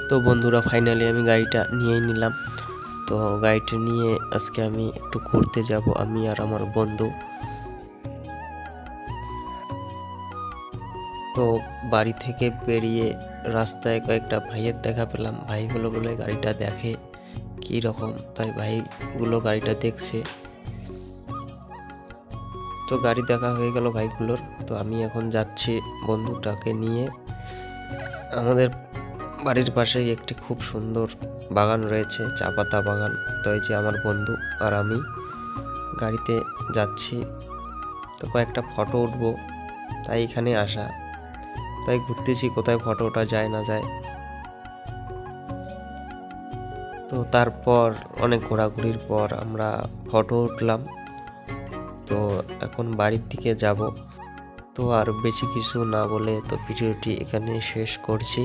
তো বন্ধুরা, ফাইনালি আমি গাড়িটা নিয়েই নিলাম। তো গাড়িটা নিয়ে আজকে আমি একটু ঘুরতে যাব, আমি আর আমার বন্ধু। তো বাড়ি থেকে বেরিয়ে রাস্তায় কয়েকটা ভাইয়ের দেখা পেলাম। ভাইগুলো বলে গাড়িটা দেখে কী রকম, তাই ভাইগুলো গাড়িটা দেখছে। তো গাড়ি দেখা হয়ে গেল ভাইগুলোর। তো আমি এখন যাচ্ছি বন্ধুটাকে নিয়ে। আমাদের বাড়ির পাশেই একটি খুব সুন্দর বাগান রয়েছে, চা পাতা বাগান। তো এই যে আমার বন্ধু আর আমি গাড়িতে যাচ্ছি। তো কয়েকটা ফটো উঠবো, তাই এখানে আসা। তাই ঘুরতেছি কোথায় ফটো ওঠা যায় না যায়। তো তারপর অনেক ঘোরাঘুরির পর আমরা ফটো উঠলাম। তো এখন বাড়ির দিকে যাব। তো আর বেশি কিছু না বলে তো ভিডিওটি এখানে শেষ করছি।